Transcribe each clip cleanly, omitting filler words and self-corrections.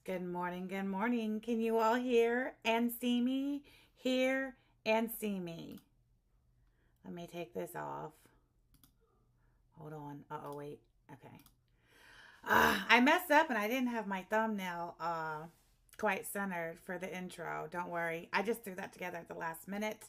Good morning, good morning. Can you all hear and see me? Hear and see me. Let me take this off. Hold on. Uh-oh, wait. Okay. I messed up and I didn't have my thumbnail quite centered for the intro. Don't worry. I just threw that together at the last minute.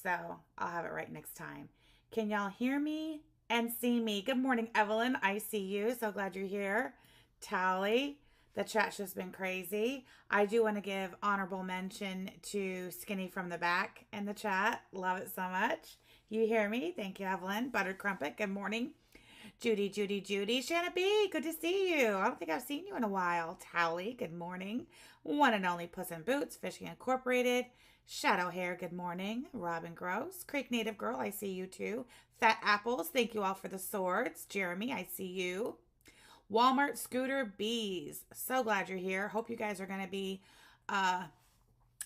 So I'll have it right next time. Can y'all hear me and see me? Good morning, Evelyn. I see you. So glad you're here. Tally. The chat's just been crazy. I do want to give honorable mention to Skinny from the Back in the chat. Love it so much. You hear me? Thank you, Evelyn. Buttered Crumpet, good morning. Judy. Shanna B, good to see you. I don't think I've seen you in a while. Tally, good morning. One and only Puss in Boots, Fishing Incorporated. Shadow Hair, good morning. Robin Gross. Creek Native Girl, I see you too. Fat Apples, thank you all for the swords. Jeremy, I see you. Walmart Scooter Bees. So glad you're here. Hope you guys are going to be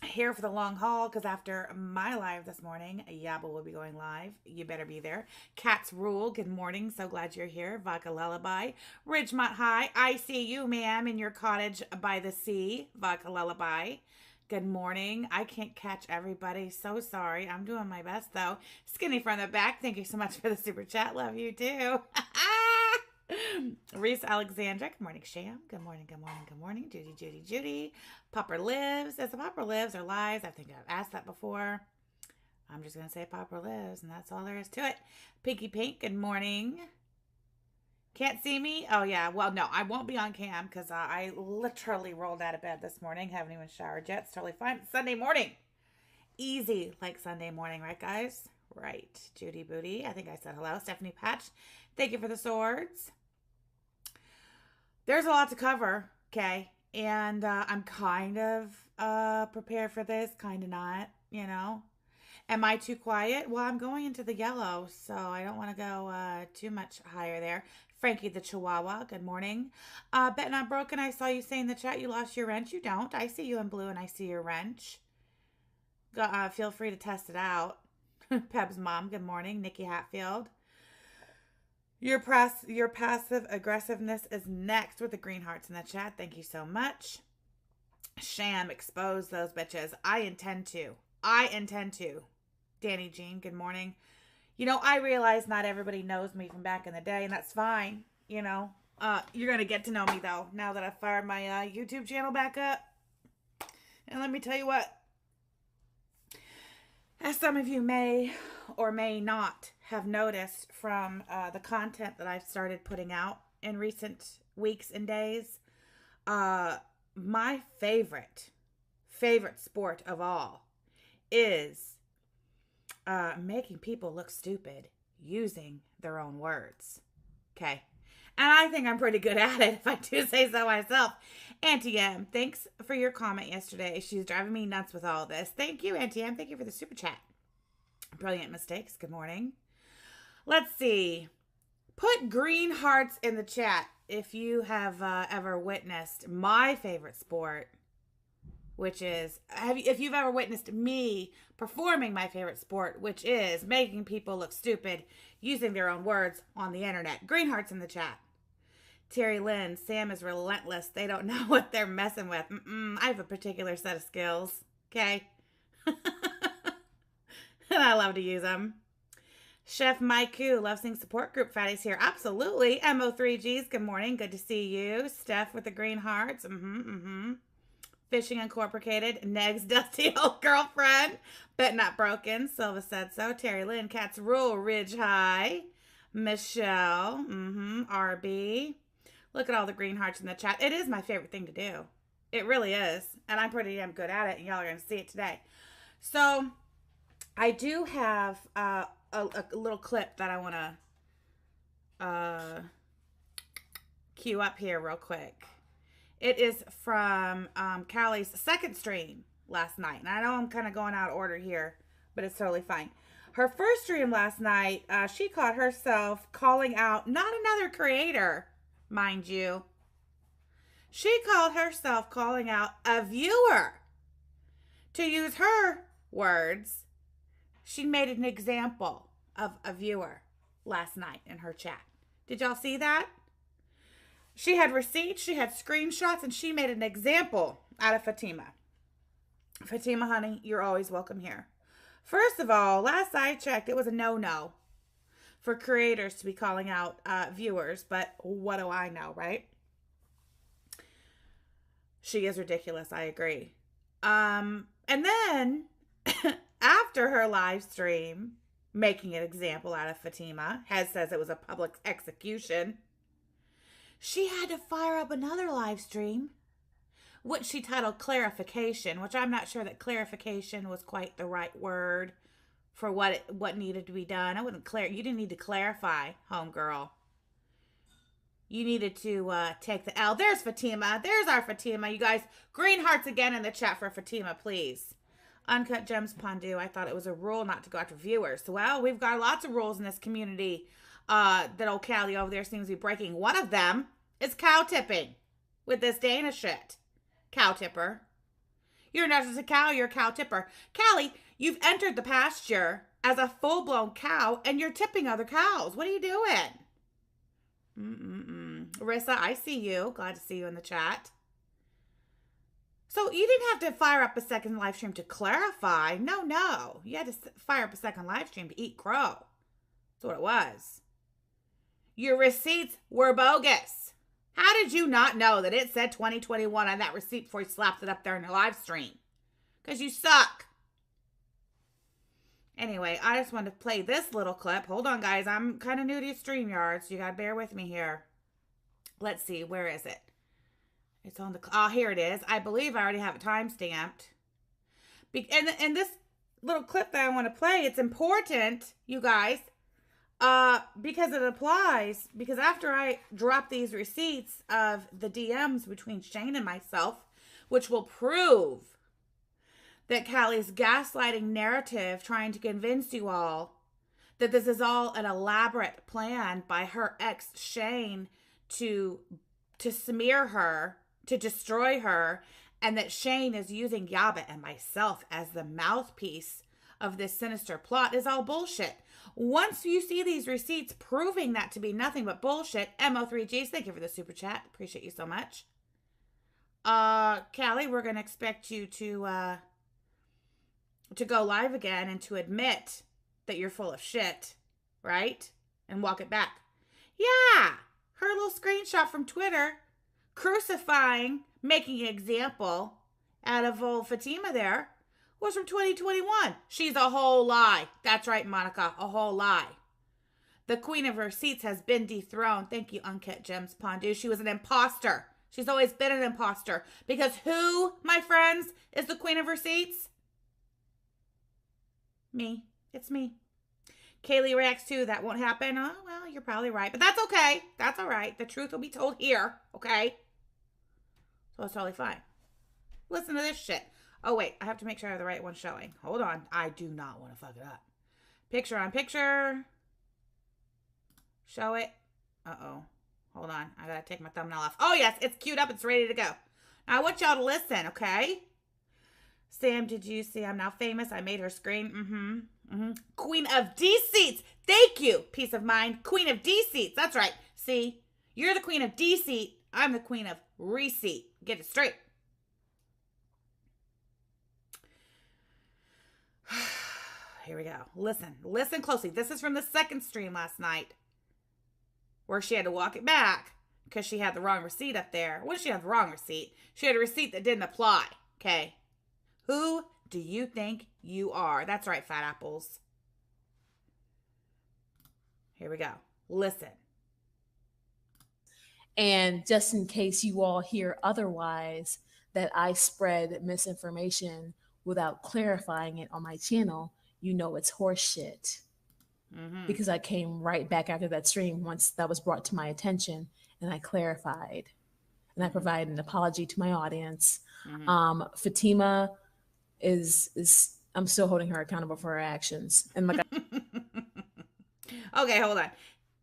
here for the long haul because after my live this morning, Yabba will be going live. You better be there. Cats Rule. Good morning. So glad you're here. Vodka Lullaby. Ridgemont High. I see you, ma'am, in your cottage by the sea. Vodka Lullaby. Good morning. I can't catch everybody. So sorry. I'm doing my best, though. Skinny from the Back. Thank you so much for the super chat. Love you, too. Reese Alexandra, good morning, Sham. Good morning. Judy. Popper Lives. Is it Popper Lives or Lies? I think I've asked that before. I'm just going to say Popper Lives, and that's all there is to it. Pinky Pink, good morning. Can't see me? Oh, yeah. Well, no, I won't be on cam because I literally rolled out of bed this morning. Haven't even showered yet. It's totally fine. It's Sunday morning. Easy like Sunday morning, right, guys? Right. Judy Booty. I think I said hello. Stephanie Patch. Thank you for the swords. There's a lot to cover, okay? And I'm kind of prepared for this, kind of not, you know? Am I too quiet? Well, I'm going into the yellow, so I don't want to go too much higher there. Frankie the Chihuahua, good morning. Bet Not Broken, I saw you say in the chat you lost your wrench. You don't. I see you in blue and I see your wrench. Feel free to test it out. Peb's mom, good morning. Nikki Hatfield. Your passive aggressiveness is next with the green hearts in the chat. Thank you so much. Sham, expose those bitches. I intend to. Danny Jean, good morning. You know, I realize not everybody knows me from back in the day, and that's fine. You know, you're going to get to know me, though, now that I've fired my YouTube channel back up. And let me tell you what. As some of you may or may not have noticed from the content that I've started putting out in recent weeks and days, my favorite sport of all is making people look stupid using their own words. Okay. And I think I'm pretty good at it, if I do say so myself. Auntie M, thanks for your comment yesterday. She's driving me nuts with all this. Thank you, Auntie M. Thank you for the super chat. Brilliant mistakes. Good morning. Let's see. Put green hearts in the chat if you have ever witnessed my favorite sport, which is, if you've ever witnessed me performing my favorite sport, which is making people look stupid using their own words on the internet. Green hearts in the chat. Terry Lynn, Sam is relentless. They don't know what they're messing with. I have a particular set of skills. Okay. And I love to use them. Chef Maiku, Love Sing Support Group Fatty's here. Absolutely. MO3Gs, good morning. Good to see you. Steph with the green hearts. Fishing Incorporated. Negs, Dusty Old Girlfriend. Bet Not Broken. Silva said so. Terry Lynn, Cats Rule, Ridge High. Michelle. RB. Look at all the green hearts in the chat. It is my favorite thing to do. It really is. And I'm pretty damn good at it. And y'all are going to see it today. So, I do have a little clip that I want to cue up here real quick. It is from Callie's second stream last night. And I know I'm kind of going out of order here, but it's totally fine. Her first stream last night, she caught herself calling out not another creator, mind you. She called herself calling out a viewer. To use her words, she made an example of a viewer last night in her chat. Did y'all see that? She had receipts, she had screenshots, and she made an example out of Fatima. Fatima, honey, you're always welcome here. First of all, last I checked, it was a no-no for creators to be calling out viewers, but what do I know, right? She is ridiculous, I agree. And then, after her live stream, making an example out of Fatima, says it was a public execution, she had to fire up another live stream, which she titled Clarification, which I'm not sure that clarification was quite the right word for what needed to be done. You didn't need to clarify, homegirl. You needed to take the L. There's Fatima. There's our Fatima. You guys, green hearts again in the chat for Fatima, please. Uncut Gems Pondu, I thought it was a rule not to go after viewers. Well, we've got lots of rules in this community that old Callie over there seems to be breaking. One of them is cow tipping with this Dana shit. Cow tipper. You're not just a cow, you're a cow tipper. Callie, you've entered the pasture as a full-blown cow and you're tipping other cows. What are you doing? Rissa, I see you. Glad to see you in the chat. So you didn't have to fire up a second live stream to clarify. No. You had to fire up a second live stream to eat crow. That's what it was. Your receipts were bogus. How did you not know that it said 2021 on that receipt before you slapped it up there in your live stream? Because you suck. Anyway, I just wanted to play this little clip. Hold on, guys. I'm kind of new to StreamYard, so you got to bear with me here. Let's see. Where is it? It's on the... Oh, here it is. I believe I already have it time-stamped. And this little clip that I want to play, it's important, you guys, because it applies. Because after I drop these receipts of the DMs between Shane and myself, which will prove that Callie's gaslighting narrative trying to convince you all that this is all an elaborate plan by her ex Shane to smear her, to destroy her, and that Shane is using Yaba and myself as the mouthpiece of this sinister plot is all bullshit. Once you see these receipts proving that to be nothing but bullshit, MO3Gs, thank you for the super chat. Appreciate you so much. Callie, we're going to expect you to go live again and to admit that you're full of shit, right? And walk it back. Yeah, her little screenshot from Twitter crucifying, making an example out of old Fatima there was from 2021. She's a whole lie. That's right, Monica, a whole lie. The queen of receipts has been dethroned. Thank you, Uncut Gems Pondu. She was an imposter. She's always been an imposter. Because who, my friends, is the queen of receipts? Me. It's me. Kaylee reacts too. That won't happen. Oh, well, you're probably right. But that's okay. That's all right. The truth will be told here. Okay? So it's totally fine. Listen to this shit. Oh, wait. I have to make sure I have the right one showing. Hold on. I do not want to fuck it up. Picture on picture. Show it. Uh-oh. Hold on. I gotta take my thumbnail off. Oh, yes. It's queued up. It's ready to go. Now, I want y'all to listen, okay? Sam, did you see I'm now famous? I made her scream. Queen of deceits. Thank you. Peace of mind. Queen of deceits. That's right. See? You're the queen of deceit. I'm the queen of receipt. Get it straight. Here we go. Listen. Listen closely. This is from the second stream last night, where she had to walk it back because she had the wrong receipt up there. What did she have the wrong receipt? She had a receipt that didn't apply. Okay. Who do you think you are? That's right, fat apples. Here we go. Listen. And just in case you all hear otherwise, that I spread misinformation without clarifying it on my channel, you know it's horseshit. Because I came right back after that stream once that was brought to my attention, and I clarified. And I provided an apology to my audience. Fatima is I'm still holding her accountable for her actions. And like okay, hold on.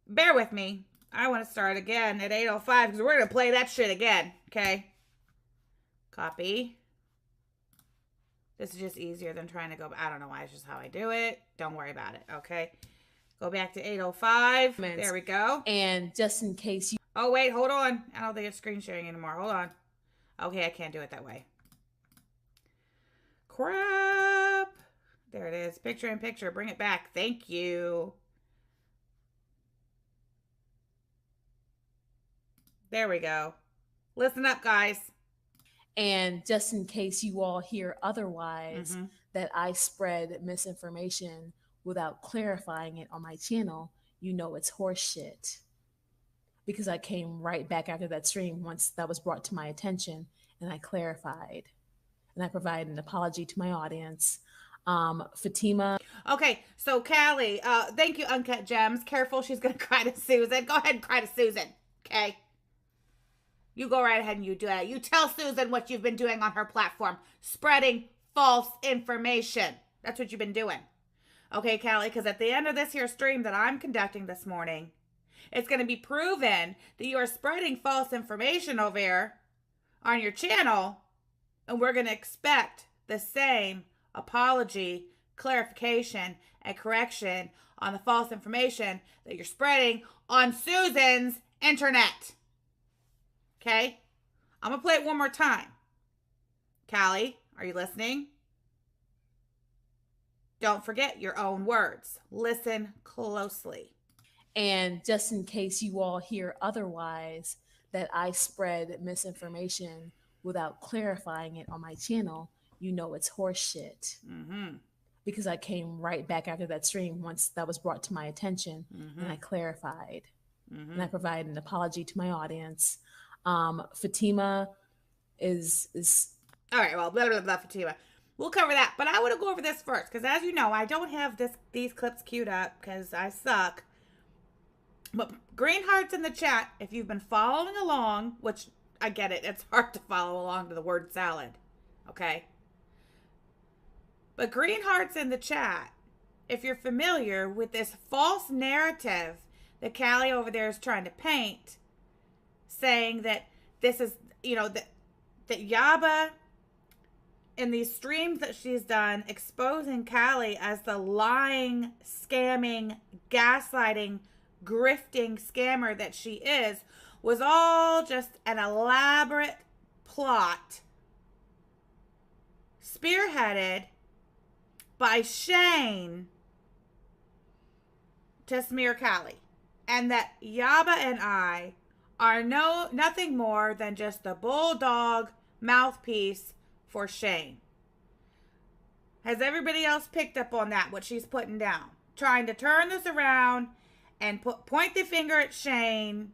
Bear with me. I want to start again at 8:05 because we're going to play that shit again. Okay. Copy. This is just easier than trying to go. I don't know why. It's just how I do it. Don't worry about it. Okay. Go back to 8:05. There we go. And just in case you... Oh, wait, hold on. I don't think it's screen sharing anymore. Hold on. Okay, I can't do it that way. Crap. There it is. Picture in picture. Bring it back. Thank you. There we go. Listen up, guys. And just in case you all hear otherwise, that I spread misinformation without clarifying it on my channel, you know it's horseshit. Because I came right back after that stream once that was brought to my attention, and I clarified. And I provided an apology to my audience. Fatima. Okay, so Callie, thank you, Uncut Gems. Careful, she's going to cry to Susan. Go ahead and cry to Susan, okay? You go right ahead and you do that. You tell Susan what you've been doing on her platform. Spreading false information. That's what you've been doing. Okay, Callie, because at the end of this here stream that I'm conducting this morning, it's going to be proven that you are spreading false information over here on your channel, and we're going to expect the same apology, clarification, and correction on the false information that you're spreading on Susan's internet. Okay? I'm going to play it one more time. Callie, are you listening? Don't forget your own words. Listen closely. And just in case you all hear otherwise, that I spread misinformation without clarifying it on my channel, you know it's horseshit. Because I came right back after that stream once that was brought to my attention, and I clarified. And I provided an apology to my audience. Fatima is all right. Well, blah blah blah. Fatima, we'll cover that. But I want to go over this first because, as you know, I don't have these clips queued up because I suck. But green hearts in the chat if you've been following along, which I get it. It's hard to follow along to the word salad. Okay. But green hearts in the chat if you're familiar with this false narrative that Callie over there is trying to paint, saying that this is, that Yaba in these streams that she's done exposing Callie as the lying, scamming, gaslighting, grifting scammer that she is was all just an elaborate plot spearheaded by Shane to smear Callie, and that Yaba and I are nothing more than just the bulldog mouthpiece for Shane. Has everybody else picked up on that, what she's putting down? Trying to turn this around and point the finger at Shane.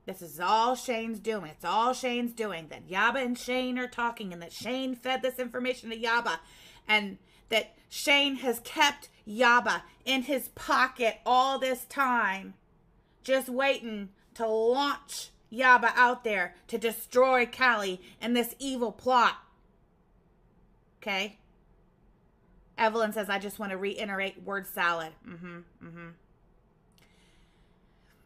This is all Shane's doing. It's all Shane's doing. That Yaba and Shane are talking, and that Shane fed this information to Yaba, and that Shane has kept Yaba in his pocket all this time, just waiting to launch Yaba out there to destroy Callie in this evil plot. Okay? Evelyn says, I just want to reiterate word salad.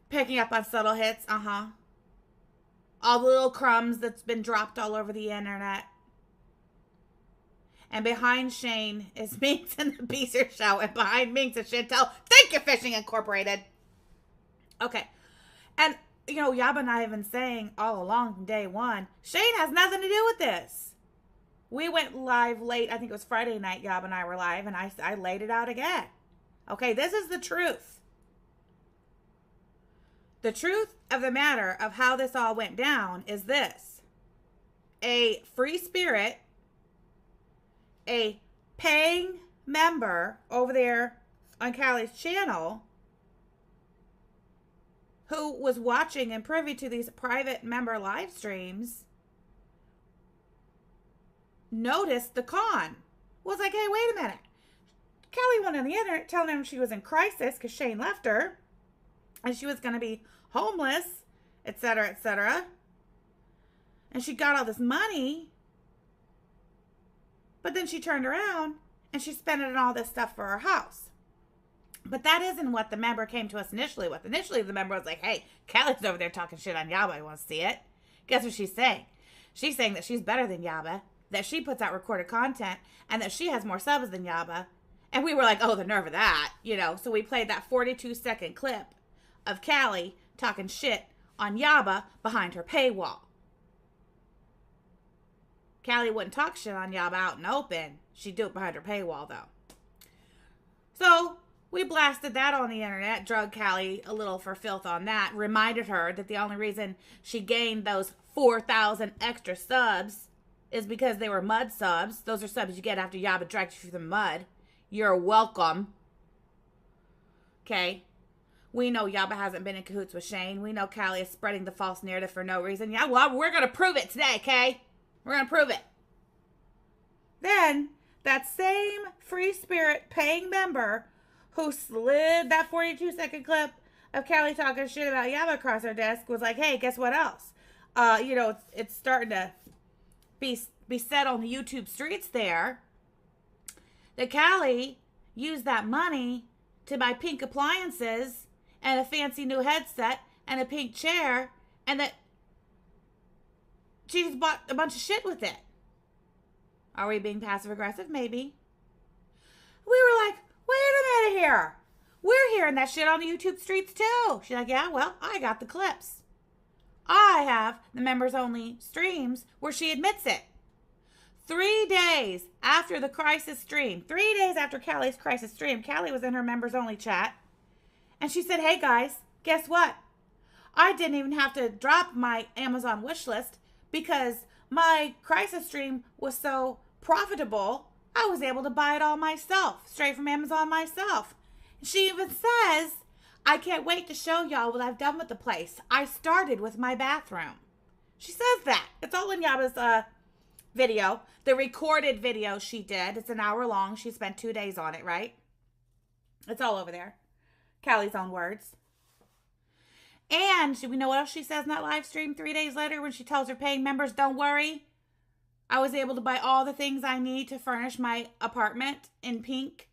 Picking up on subtle hits. All the little crumbs that's been dropped all over the internet. And behind Shane is Minx and the Beezer Show. And behind Minx is Chantel. Thank you, Fishing Incorporated. Okay. And, Yaba and I have been saying all along from day one, Shane has nothing to do with this. We went live late. I think it was Friday night. Yaba and I were live. And I laid it out again. Okay, this is the truth. The truth of the matter of how this all went down is this. A free spirit, a paying member over there on Callie's channel who was watching and privy to these private member live streams noticed the con. Was like, hey, wait a minute. Callie went on the internet telling him she was in crisis because Shane left her and she was going to be homeless, etc., etc. And she got all this money. But then she turned around and she spent it on all this stuff for her house. But that isn't what the member came to us initially with. Initially, the member was like, hey, Callie's over there talking shit on Yaba. I want to see it. Guess what she's saying? She's saying that she's better than Yaba, that she puts out recorded content, and that she has more subs than Yaba. And we were like, oh, the nerve of that, So we played that 42-second clip of Callie talking shit on Yaba behind her paywall. Callie wouldn't talk shit on Yaba out in the open. She'd do it behind her paywall, though. So we blasted that on the internet, drugged Callie a little for filth on that, reminded her that the only reason she gained those 4,000 extra subs is because they were mud subs. Those are subs you get after Yaba dragged you through the mud. You're welcome. Okay? We know Yaba hasn't been in cahoots with Shane. We know Callie is spreading the false narrative for no reason. Yeah, well, we're going to prove it today, okay? We're going to prove it. Then, that same free spirit paying member who slid that 42-second clip of Callie talking shit about Yaba across her desk was like, hey, guess what else? It's starting to be said on the YouTube streets there that Callie used that money to buy pink appliances and a fancy new headset and a pink chair, and that she just bought a bunch of shit with it. Are we being passive aggressive? Maybe. We were like, wait a minute here. We're hearing that shit on the YouTube streets too. She's like, yeah, well, I got the clips. I have the members only streams where she admits it. 3 days after the crisis stream, 3 days after Callie's crisis stream, Callie was in her members only chat. And she said, hey guys, guess what? I didn't even have to drop my Amazon wish list because my crisis stream was so profitable, I was able to buy it all myself, straight from Amazon myself. She even says, I can't wait to show y'all what I've done with the place. I started with my bathroom. She says that. It's all in Yaba's video, the recorded video she did. It's an hour long. She spent 2 days on it, right? It's all over there. Callie's own words. And we know what else she says in that live stream 3 days later when she tells her paying members, don't worry. I was able to buy all the things I need to furnish my apartment in pink.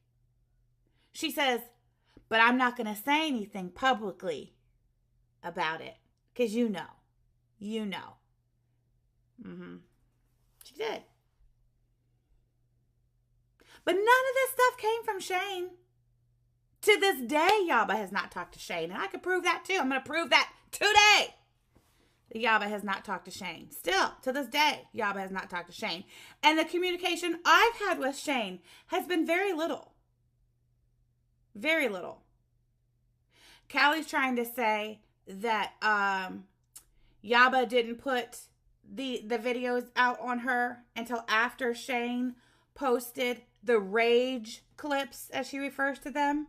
She says, but I'm not going to say anything publicly about it. Because you know. You know. She did. But none of this stuff came from Shane. To this day, Yaba has not talked to Shane. And I could prove that too. I'm going to prove that today. Yaba has not talked to Shane. Still, to this day, Yaba has not talked to Shane. And the communication I've had with Shane has been very little. Very little. Callie's trying to say that Yaba didn't put the videos out on her until after Shane posted the rage clips, as she refers to them.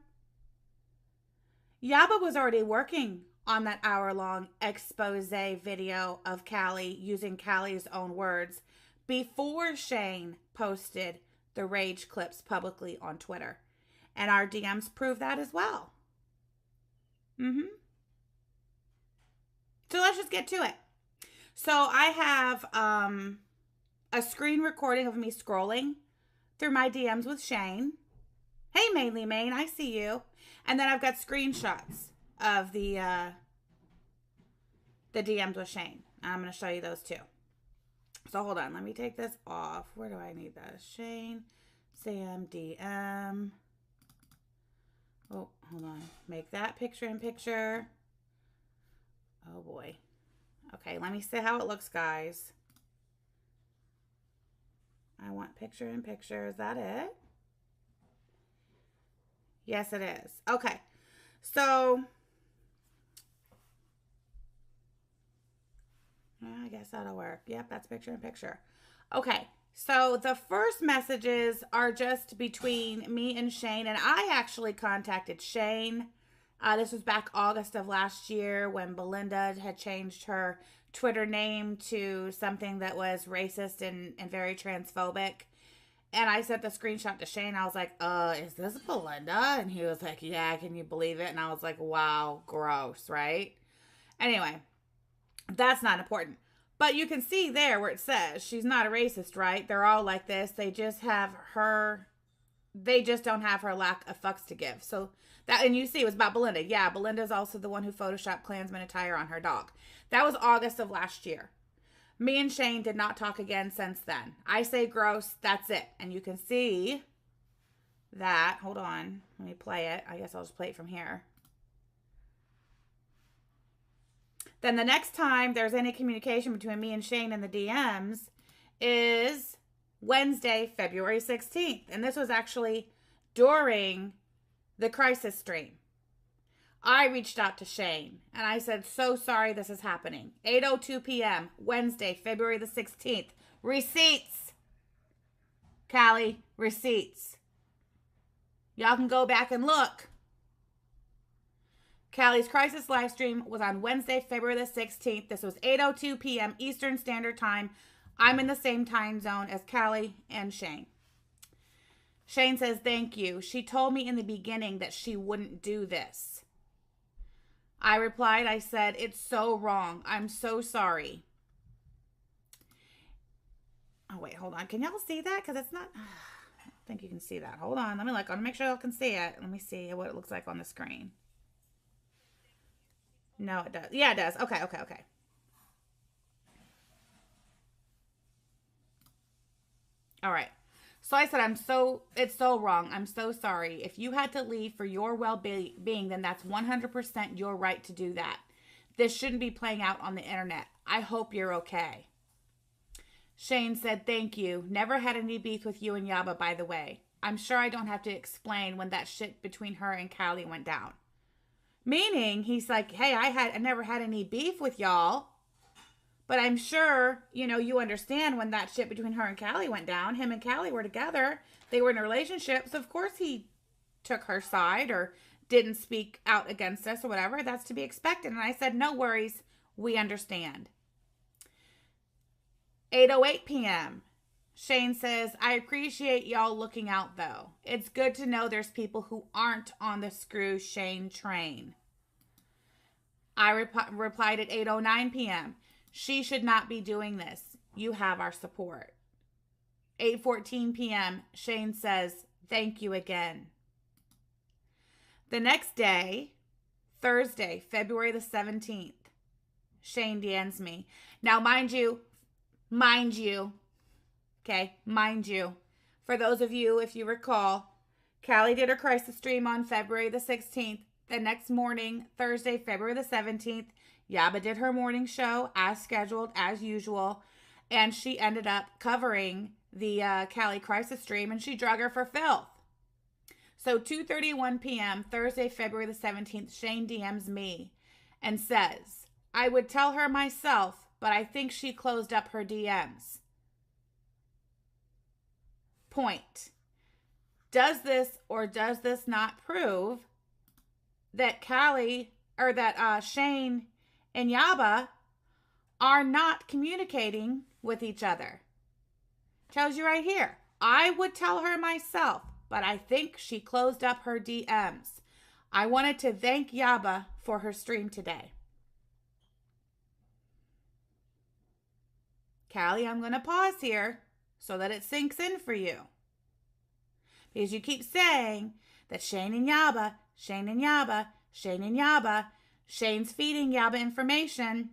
Yaba was already working on that hour-long expose video of Callie using Callie's own words before Shane posted the rage clips publicly on Twitter. And our DMs prove that as well. So let's just get to it. So I have a screen recording of me scrolling through my DMs with Shane. Hey, Mainly Maine, I see you. And then I've got screenshots of the DMs with Shane. I'm going to show you those too. So hold on. Let me take this off. Where do I need that? Shane, Sam, DM. Oh, hold on. Make that picture in picture. Oh, boy. Okay, let me see how it looks, guys. I want picture in picture. Is that it? Yes, it is. Okay. So, I guess that'll work. Yep, that's picture in picture. Okay. So, the first messages are just between me and Shane. And I actually contacted Shane. This was back August of last year when Belinda had changed her Twitter name to something that was racist and very transphobic. And I sent the screenshot to Shane. I was like, is this Belinda? And he was like, yeah, can you believe it? And I was like, wow, gross, right? Anyway, that's not important. But you can see there where it says she's not a racist, right? They're all like this. They just have her, they just don't have her lack of fucks to give. So that, and you see it was about Belinda. Yeah, Belinda's also the one who photoshopped Klansman attire on her dog. That was August of last year. Me and Shane did not talk again since then. I say gross, that's it. And you can see that. Hold on. Let me play it. I guess I'll just play it from here. Then the next time there's any communication between me and Shane in the DMs is Wednesday, February 16th. And this was actually during the crisis stream. I reached out to Shane and I said, so sorry this is happening. 8:02 p.m., Wednesday, February the 16th. Receipts. Callie, receipts. Y'all can go back and look. Callie's crisis live stream was on Wednesday, February the 16th. This was 8:02 p.m. Eastern Standard Time. I'm in the same time zone as Callie and Shane. Shane says, thank you. She told me in the beginning that she wouldn't do this. I replied, I said, it's so wrong. I'm so sorry. Oh, wait, hold on. Can y'all see that? Because it's not... I don't think you can see that. Hold on. Let me look. I want to make sure y'all can see it. Let me see what it looks like on the screen. No, it does. Yeah, it does. Okay. All right. So I said, it's so wrong. I'm so sorry. If you had to leave for your well-being, then that's 100% your right to do that. This shouldn't be playing out on the internet. I hope you're okay. Shane said, thank you. Never had any beef with you and Yaba, by the way. I'm sure I don't have to explain when that shit between her and Callie went down. Meaning, he's like, hey, I never had any beef with y'all. But I'm sure, you understand when that shit between her and Callie went down. Him and Callie were together. They were in a relationship. So, of course, he took her side or didn't speak out against us or whatever. That's to be expected. And I said, no worries. We understand. 8:08 p.m. Shane says, I appreciate y'all looking out, though. It's good to know there's people who aren't on the Screw Shane train. I replied at 8:09 p.m. She should not be doing this. You have our support. 8:14 p.m. Shane says, thank you again. The next day, Thursday, February the 17th, Shane DMs me. Now, mind you, for those of you, if you recall, Callie did her crisis stream on February the 16th. The next morning, Thursday, February the 17th, Yaba did her morning show as scheduled, as usual, and she ended up covering the Callie crisis stream, and she drug her for filth. So 2:31 p.m., Thursday, February the 17th, Shane DMs me and says, I would tell her myself, but I think she closed up her DMs. Point. Does this or does this not prove that Callie or that Shane and Yaba are not communicating with each other? Tells you right here. I would tell her myself, but I think she closed up her DMs. I wanted to thank Yaba for her stream today. Callie, I'm going to pause here so that it sinks in for you. Because you keep saying that Shane and Yaba, Shane's feeding Yaba information.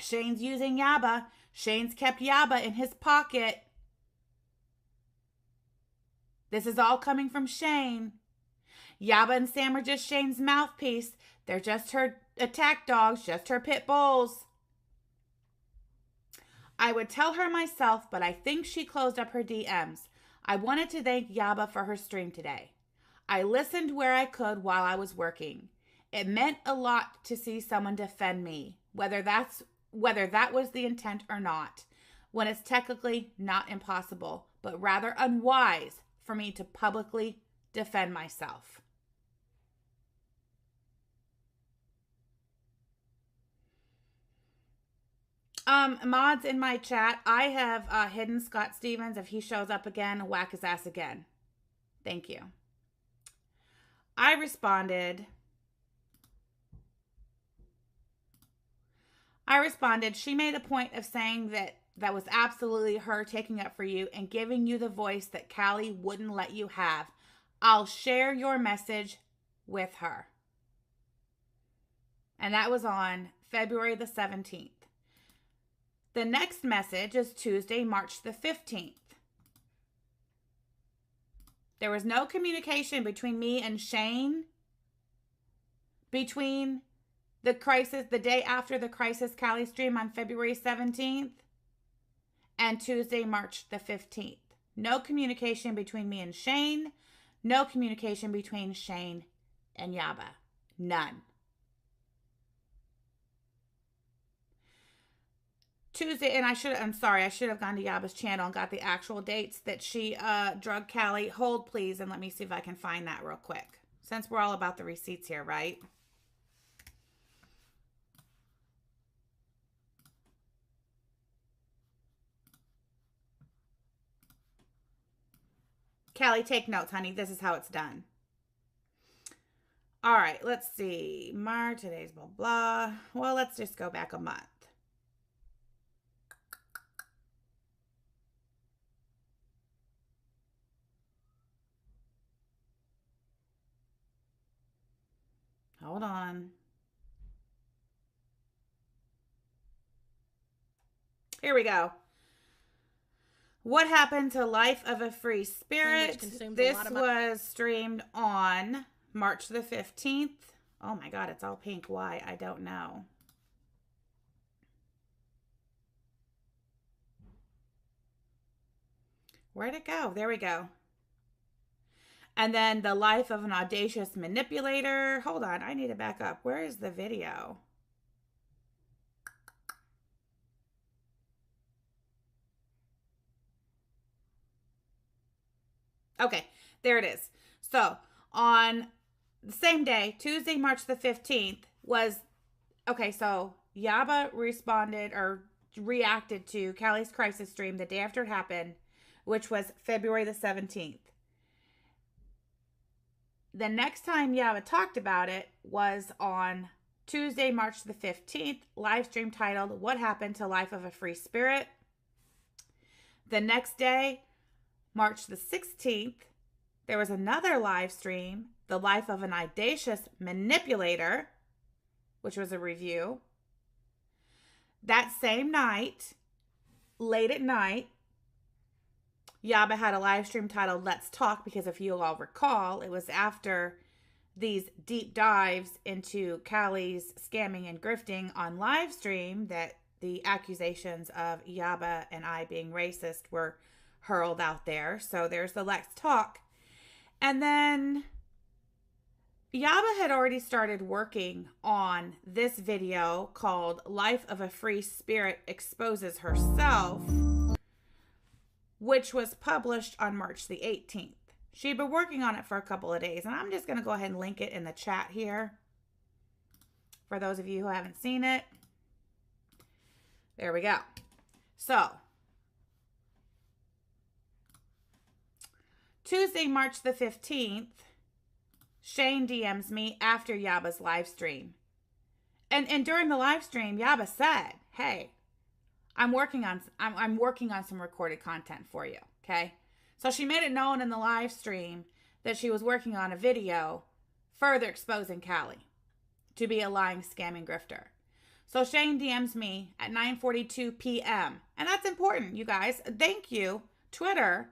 Shane's using Yaba. Shane's kept Yaba in his pocket. This is all coming from Shane. Yaba and Sam are just Shane's mouthpiece. They're just her attack dogs, just her pit bulls. I would tell her myself, but I think she closed up her DMs. I wanted to thank Yaba for her stream today. I listened where I could while I was working. It meant a lot to see someone defend me, whether that was the intent or not, when it's technically not impossible, but rather unwise for me to publicly defend myself. Mods in my chat, I have hidden Scott Stevens. If he shows up again, whack his ass again. Thank you. I responded, she made a point of saying that was absolutely her taking up for you and giving you the voice that Callie wouldn't let you have. I'll share your message with her. And that was on February the 17th. The next message is Tuesday, March the 15th. There was no communication between me and Shane between the day after the Crisis Cali stream on February 17th, and Tuesday, March the 15th. No communication between me and Shane. No communication between Shane and Yaba. None. Tuesday, and I should have gone to Yaba's channel and got the actual dates that she drugged Cali. Hold, please, and let me see if I can find that real quick. Since we're all about the receipts here, right? Cali, take notes, honey. This is how it's done. All right, let's see. March, today's blah, blah. Well, let's just go back a month. Hold on. Here we go. What happened to Life of a Free Spirit? This was streamed on March the 15th. Oh my God, it's all pink. Why? I don't know. Where'd it go? There we go. And then The Life of an Audacious Manipulator. Hold on, I need to back up. Where is the video? Okay, there it is. So on the same day, Tuesday, March the 15th was, okay, so Yaba responded or reacted to Cali's Crisis stream the day after it happened, which was February the 17th. The next time Yaba talked about it was on Tuesday, March the 15th, live stream titled, What Happened to Life of a Free Spirit? The next day, March the 16th, there was another live stream, The Life of an Audacious Manipulator, which was a review. That same night, late at night, Yaba had a live stream titled Let's Talk, because if you all recall, it was after these deep dives into Cali's scamming and grifting on live stream that the accusations of Yaba and I being racist were hurled out there. So there's the Let's Talk. And then Yaba had already started working on this video called Life of a Free Spirit Exposes Herself, which was published on March the 18th. She'd been working on it for a couple of days, and I'm just going to go ahead and link it in the chat here for those of you who haven't seen it. There we go. So, Tuesday, March the 15th, Shane DMs me after Yaba's live stream. And during the live stream, Yaba said, hey, I'm working on some recorded content for you, okay? So she made it known in the live stream that she was working on a video further exposing Cali to be a lying, scamming grifter. So Shane DMs me at 9:42 p.m. And that's important, you guys. Thank you, Twitter,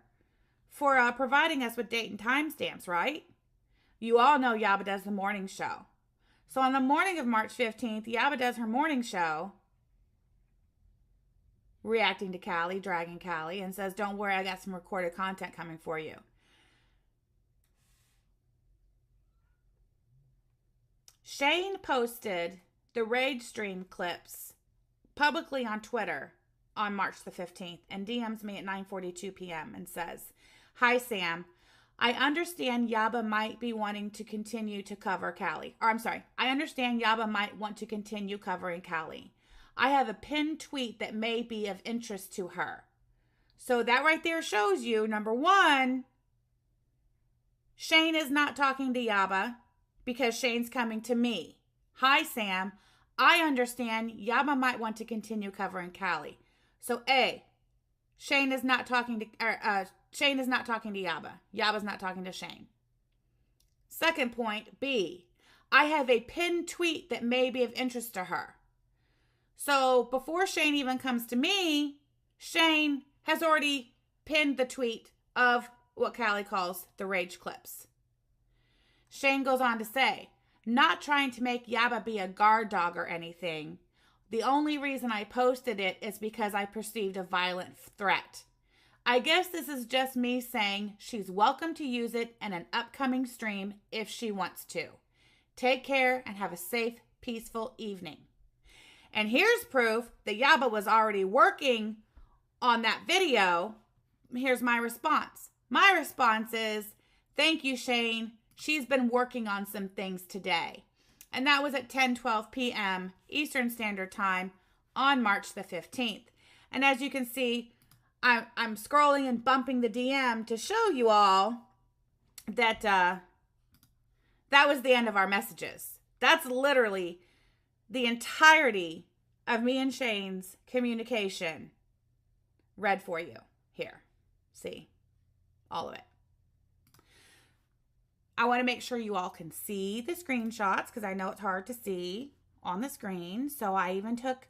for providing us with date and timestamps, right? You all know Yaba does the morning show. So on the morning of March 15th, Yaba does her morning show, reacting to Cali, dragging Cali, and says, don't worry, I got some recorded content coming for you. Shane posted the Rage stream clips publicly on Twitter on March the 15th and DMs me at 9:42 p.m. and says, hi, Sam. I understand Yaba might be wanting to continue to cover Cali. Or I'm sorry, I understand Yaba might want to continue covering Cali. I have a pinned tweet that may be of interest to her. So that right there shows you, number one, Shane is not talking to Yaba because Shane's coming to me. Hi, Sam. I understand Yaba might want to continue covering Cali. So A, Shane is not talking to Yaba. Yaba's not talking to Shane. Second point, B, I have a pinned tweet that may be of interest to her. So before Shane even comes to me, Shane has already pinned the tweet of what Cali calls the rage clips. Shane goes on to say, Not trying to make Yaba be a guard dog or anything. The only reason I posted it is because I perceived a violent threat. I guess this is just me saying she's welcome to use it in an upcoming stream if she wants to. Take care and have a safe, peaceful evening. And here's proof that Yaba was already working on that video. Here's my response. My response is, thank you, Shane. She's been working on some things today. And that was at 10:12 p.m. Eastern Standard Time on March the 15th. And as you can see, I'm scrolling and bumping the DM to show you all that that was the end of our messages. That's literally the entirety of me and Shane's communication read for you here. See, all of it. I want to make sure you all can see the screenshots because I know it's hard to see on the screen. So I even took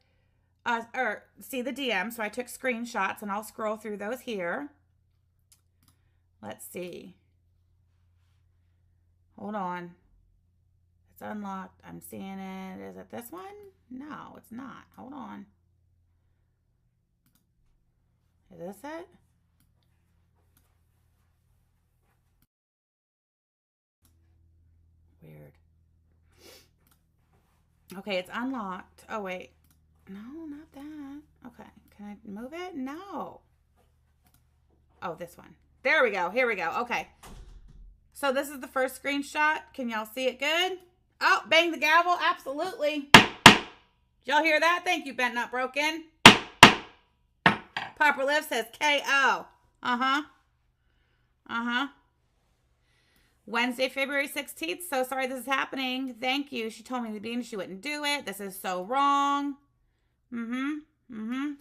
see the DM. So I took screenshots and I'll scroll through those here. Let's see. Hold on. It's unlocked. I'm seeing it. Is it this one? No, it's not. Hold on. Is this it? Weird. Okay, it's unlocked. Oh, wait. No, not that. Okay. Can I move it? No. Oh, this one. There we go. Here we go. Okay. So this is the first screenshot. Can y'all see it good? Oh, bang the gavel. Absolutely. Did y'all hear that? Thank you, Bent Not Broken. Papa Liv says KO. Uh-huh. Uh-huh. Wednesday, February 16th. So sorry this is happening. Thank you. She told me in the beginning she wouldn't do it. This is so wrong.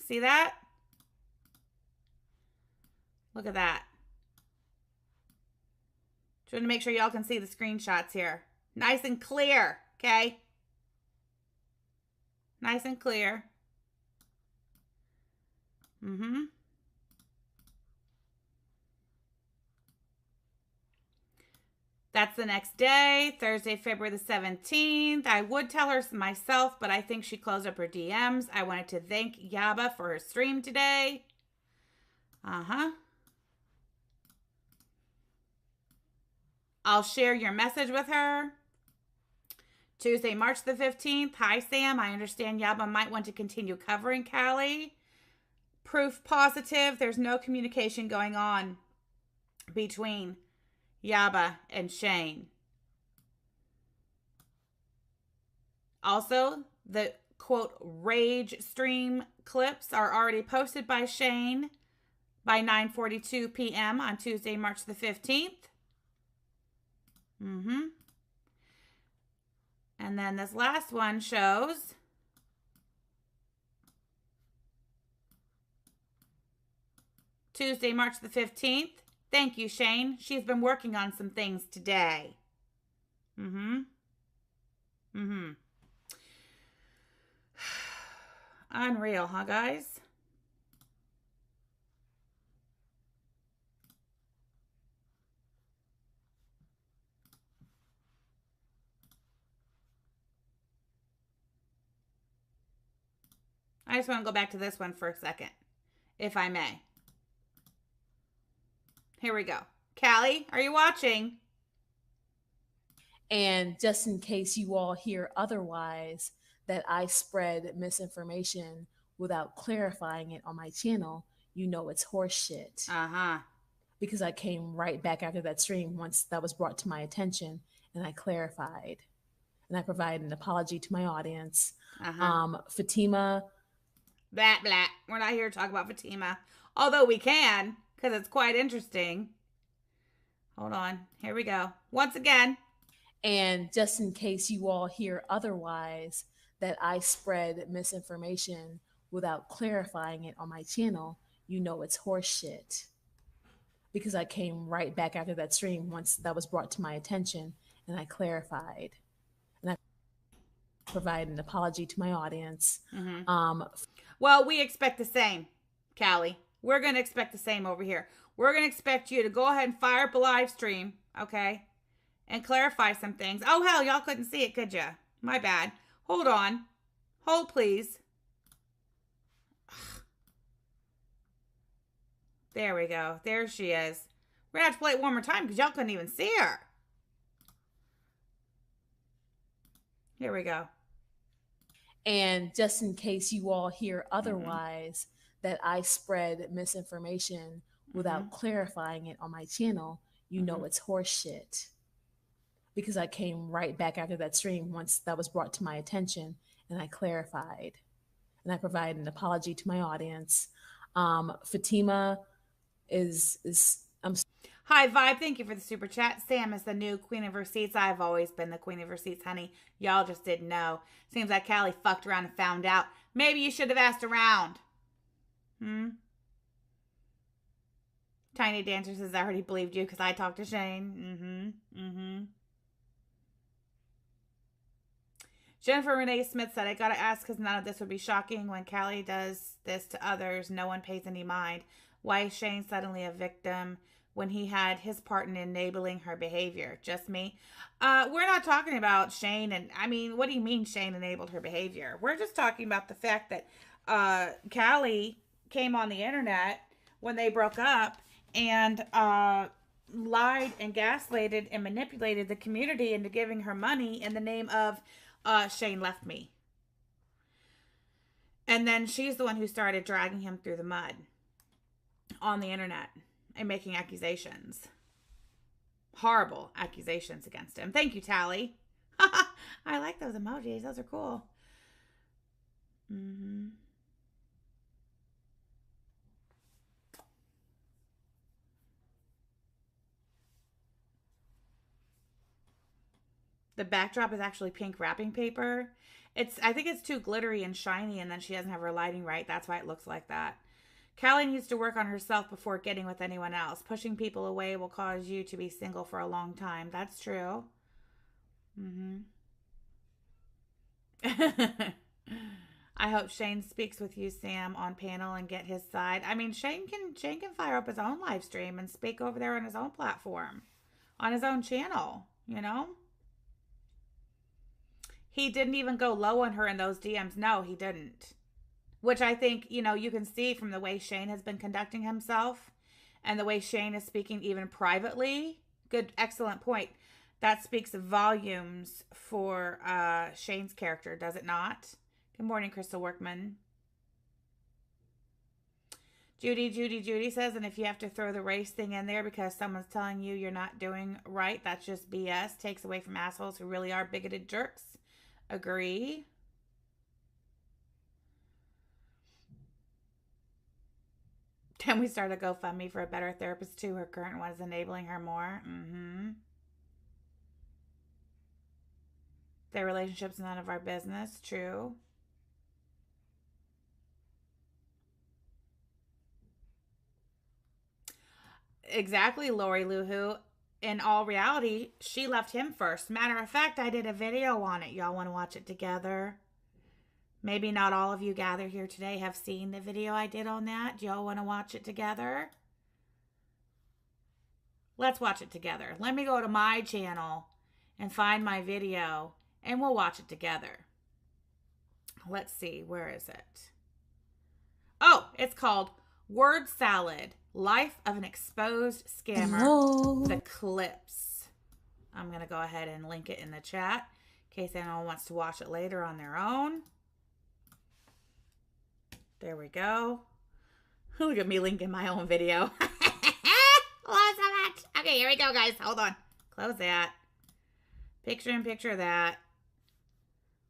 See that? Look at that. Trying to make sure y'all can see the screenshots here. Nice and clear, okay? Nice and clear. That's the next day, Thursday, February the 17th. I would tell her myself, but I think she closed up her DMs. I wanted to thank Yaba for her stream today. I'll share your message with her. Tuesday, March the 15th. Hi, Sam. I understand Yaba might want to continue covering Callie. Proof positive. There's no communication going on between Yaba and Shane. Also, the quote rage stream clips are already posted by Shane by 9:42 p.m. on Tuesday, March the 15th. And then this last one shows Tuesday, March the 15th. Thank you, Shane. She's been working on some things today. Unreal, huh, guys? I just want to go back to this one for a second, if I may. Here we go. Callie, are you watching? And just in case you all hear otherwise, that I spread misinformation without clarifying it on my channel, you know it's horseshit. Because I came right back after that stream once that was brought to my attention, and I clarified. And I provided an apology to my audience. Fatima. Blah, blah. We're not here to talk about Fatima. Although we can, because it's quite interesting. Hold on. Here we go. Once again. And just in case you all hear otherwise, that I spread misinformation without clarifying it on my channel, you know it's horseshit. Because I came right back after that stream once that was brought to my attention, and I clarified. And I provided an apology to my audience. Well, we expect the same, Callie. We're going to expect the same over here. We're going to expect you to go ahead and fire up a live stream, okay? and clarify some things. Oh, hell, y'all couldn't see it, could you? My bad. Hold on. Hold, please. There we go. There she is. We're going to have to play it one more time because y'all couldn't even see her. Here we go. And just in case you all hear otherwise, that I spread misinformation without clarifying it on my channel, you know it's horseshit. Because I came right back after that stream once that was brought to my attention, and I clarified. And I provided an apology to my audience. Fatima Hi, Vibe. Thank you for the super chat. Sam is the new queen of receipts. I've always been the queen of receipts, honey. Y'all just didn't know. Seems like Callie fucked around and found out. Maybe you should have asked around. Tiny Dancer says, I already believed you because I talked to Shane. Jennifer Renee Smith said, I gotta ask because none of this would be shocking. When Callie does this to others, no one pays any mind. Why is Shane suddenly a victim when he had his part in enabling her behavior? Just me? We're not talking about Shane. And I mean, what do you mean Shane enabled her behavior? We're just talking about the fact that Callie came on the internet when they broke up and lied and gaslighted and manipulated the community into giving her money in the name of Shane left me. And then she's the one who started dragging him through the mud on the internet and making accusations. Horrible accusations against him. Thank you, Tally. I like those emojis. Those are cool. The backdrop is actually pink wrapping paper. I think it's too glittery and shiny, and then she doesn't have her lighting right. That's why it looks like that. Callie needs to work on herself before getting with anyone else. Pushing people away will cause you to be single for a long time. That's true. I hope Shane speaks with you, Sam, on panel and get his side. I mean, Shane can fire up his own live stream and speak over there on his own platform, on his own channel, you know? He didn't even go low on her in those DMs. No, he didn't. Which I think, you know, you can see from the way Shane has been conducting himself and the way Shane is speaking even privately. Good, excellent point. That speaks volumes for Shane's character, does it not? Good morning, Crystal Workman. Judy says, and if you have to throw the race thing in there because someone's telling you you're not doing right, that's just BS. Takes away from assholes who really are bigoted jerks. Agree. Can we start a GoFundMe for a better therapist too? Her current one is enabling her more. Their relationship's none of our business. True. Exactly, Lori Luhu. In all reality, she left him first. Matter of fact, I did a video on it. Y'all want to watch it together? Maybe not all of you gathered here today have seen the video I did on that. Do y'all want to watch it together? Let's watch it together. Let me go to my channel and find my video, and we'll watch it together. Let's see. Where is it? Oh, it's called Word Salad. Life of an Exposed Scammer. Hello. The clips. I'm going to go ahead and link it in the chat in case anyone wants to watch it later on their own. There we go. Look at me linking my own video. Love so much. Okay, here we go, guys. Hold on. Close that. Picture in picture that.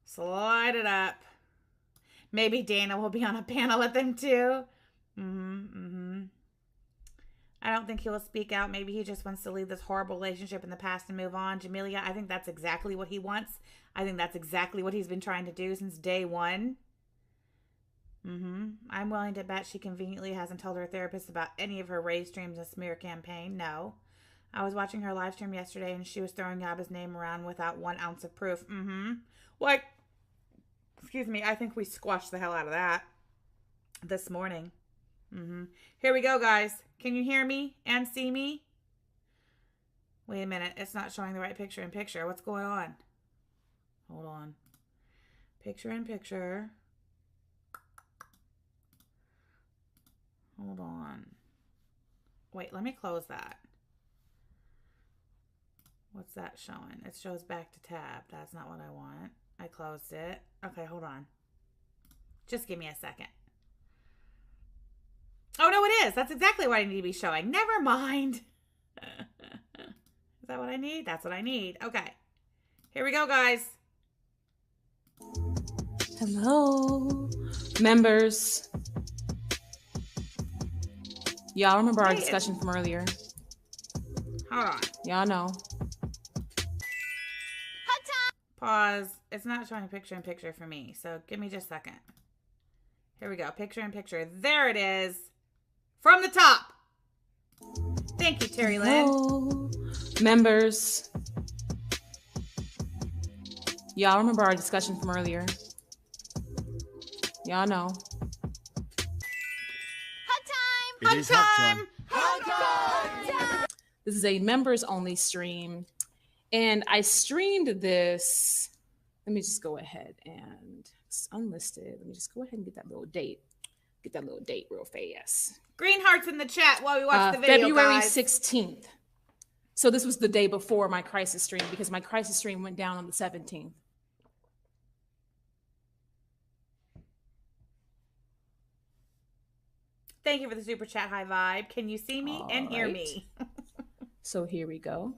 Slide it up. Maybe Dana will be on a panel with them too. I don't think he will speak out. Maybe he just wants to leave this horrible relationship in the past and move on. Jamelia, I think that's exactly what he wants. I think that's exactly what he's been trying to do since day one. I'm willing to bet she conveniently hasn't told her therapist about any of her raise streams and smear campaign. No. I was watching her live stream yesterday and she was throwing Abba's name around without 1 ounce of proof. What? Excuse me. I think we squashed the hell out of that this morning. Here we go, guys. Can you hear me and see me? Wait a minute. It's not showing the right picture in picture. What's going on? Hold on. Picture in picture. Hold on. Wait, let me close that. What's that showing? It shows back to tab. That's not what I want. I closed it. Okay, hold on. Just give me a second. Oh, no, it is. That's exactly what I need to be showing. Never mind. Is that what I need? That's what I need. Okay. Here we go, guys. Hello, members. Y'all remember our discussion from earlier? Hold on. Y'all know. Pause. It's not showing picture in picture for me, so give me just a second. Here we go. Picture in picture. There it is. From the top. Thank you, Terry Lynn. Hello, members. Y'all remember our discussion from earlier? Y'all know. Hug time. Hug time. This is a members only stream. And I streamed this. Let me just go ahead and it's unlisted. Let me just go ahead and get that little date. Get that little date real fast. Green hearts in the chat while we watch the video, February guys. 16th. So this was the day before my crisis stream because my crisis stream went down on the 17th. Thank you for the super chat, high vibe. Can you see me and hear me? So here we go.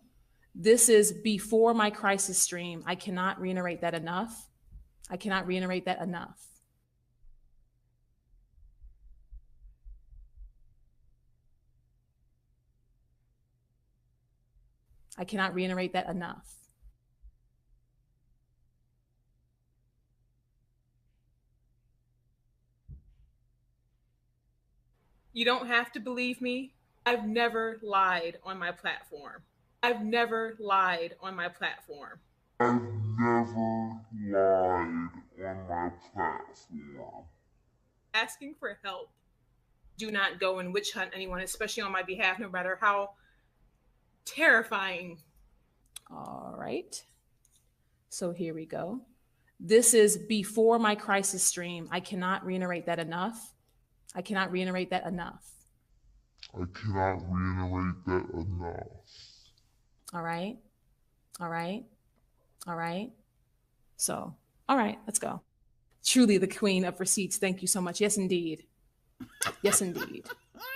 This is before my crisis stream. I cannot reiterate that enough. I cannot reiterate that enough. I cannot reiterate that enough. You don't have to believe me. I've never lied on my platform. I've never lied on my platform. I've never lied on my platform. Asking for help. Do not go and witch hunt anyone, especially on my behalf, no matter how terrifying. All right. So here we go. This is before my crisis stream. I cannot reiterate that enough. I cannot reiterate that enough. I cannot reiterate that enough. All right. All right. All right. So, all right, let's go. Truly the queen of receipts. Thank you so much. Yes, indeed. Yes, indeed.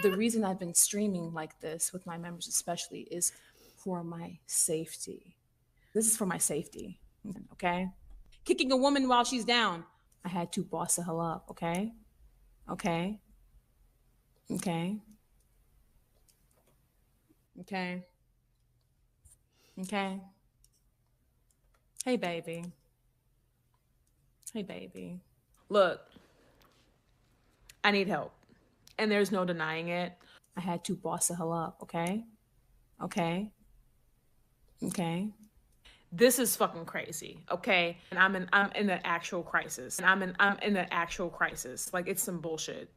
The reason I've been streaming like this with my members especially is for my safety. This is for my safety, okay? Kicking a woman while she's down. I had to boss the hell up, okay? Okay. Okay. Okay. Okay. Hey, baby. Hey, baby. Look, I need help. And there's no denying it. I had to boss the hell up, okay? Okay. Okay. This is fucking crazy, okay? And I'm in an actual crisis. And I'm in an actual crisis. Like, it's some bullshit.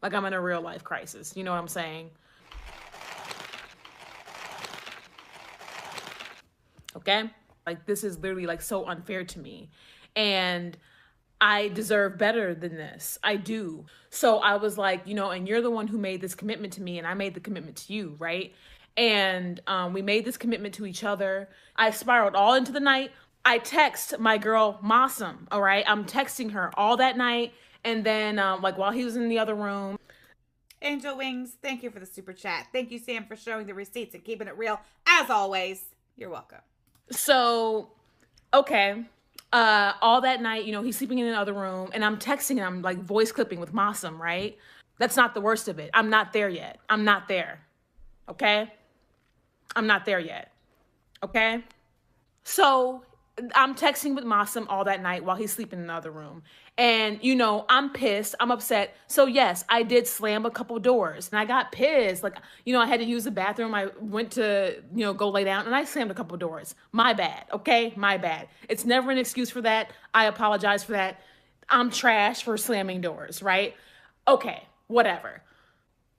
Like, I'm in a real life crisis. You know what I'm saying? Okay? Like, this is literally like so unfair to me. And I deserve better than this. I do. So I was like, you know, and you're the one who made this commitment to me, and I made the commitment to you, right? And we made this commitment to each other. I spiraled all into the night. I text my girl Massam, all right? I'm texting her all that night. And then like while he was in the other room. Angel Wings, thank you for the super chat. Thank you, Sam, for showing the receipts and keeping it real. As always, you're welcome. So, okay. All that night, you know, he's sleeping in another room, and I'm texting and I'm like voice clipping with Massam, right? That's not the worst of it. I'm not there yet. I'm not there. Okay? I'm not there yet. Okay? So I'm texting with Massam all that night while he's sleeping in another room. And, you know, I'm pissed. I'm upset. So, yes, I did slam a couple doors. And I got pissed. Like, you know, I had to use the bathroom. I went to, you know, go lay down. And I slammed a couple doors. My bad. Okay? My bad. It's never an excuse for that. I apologize for that. I'm trash for slamming doors, right? Okay. Whatever.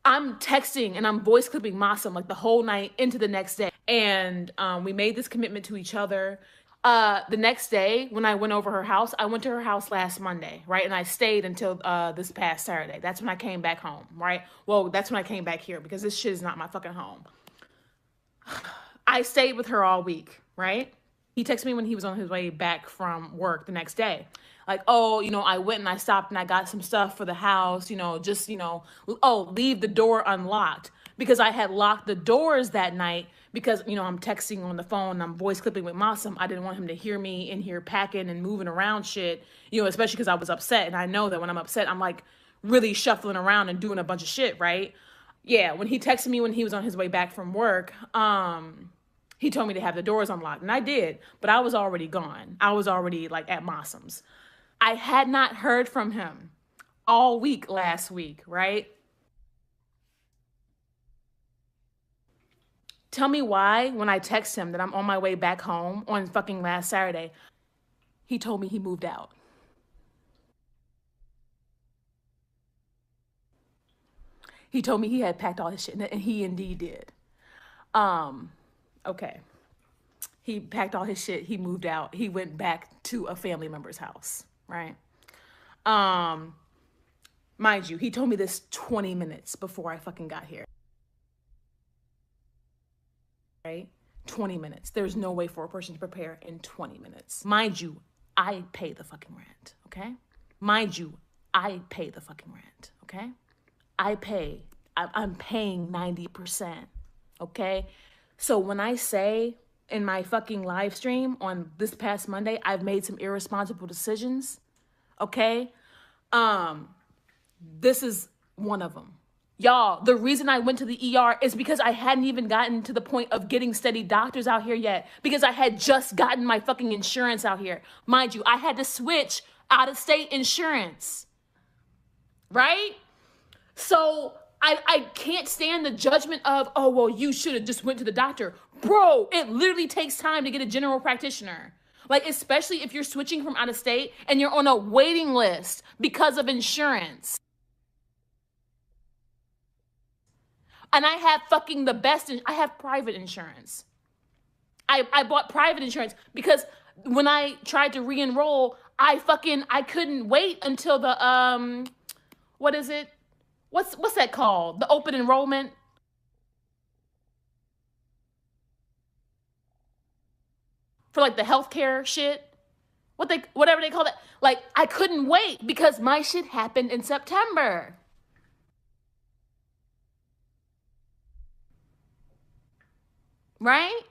I'm texting and I'm voice clipping Masim like the whole night into the next day. And we made this commitment to each other. The next day, when I went over her house, I went to her house last Monday, right? And I stayed until this past Saturday. That's when I came back home, right? Well, that's when I came back here because this shit is not my fucking home. I stayed with her all week, right? He texted me when he was on his way back from work the next day. Like, oh, I went and I stopped and I got some stuff for the house, just, leave the door unlocked. Because I had locked the doors that night because, I'm texting on the phone, I'm voice clipping with Masim. I didn't want him to hear me in here packing and moving around shit, especially because I was upset. And I know that when I'm upset, I'm like really shuffling around and doing a bunch of shit, right? Yeah, when he texted me when he was on his way back from work, he told me to have the doors unlocked, and I did, but I was already gone. I was already like at Masim's. I had not heard from him all week last week, right? Tell me why when I text him that I'm on my way back home on fucking last Saturday, he told me he moved out. He told me he had packed all his shit, and he indeed did. Okay. He packed all his shit. He moved out. He went back to a family member's house, right? Mind you, he told me this 20 minutes before I fucking got here. Right? 20 minutes. There's no way for a person to prepare in 20 minutes. Mind you, I pay the fucking rent, okay? Mind you, I pay the fucking rent, okay? I'm paying 90%, okay? So when I say in my fucking live stream on this past Monday, I've made some irresponsible decisions, okay? This is one of them. Y'all, the reason I went to the ER is because I hadn't even gotten to the point of getting steady doctors out here yet, because I had just gotten my fucking insurance out here. Mind you, I had to switch out of state insurance, right? So I can't stand the judgment of, oh, well, you should have just went to the doctor. Bro, it literally takes time to get a general practitioner. Like, especially if you're switching from out of state and you're on a waiting list because of insurance. And I have fucking the best, I have private insurance. I bought private insurance because when I tried to re-enroll, I couldn't wait until the, what is it? What's that called? The open enrollment? For like the healthcare shit? Whatever they call it. Like, I couldn't wait because my shit happened in September. Right?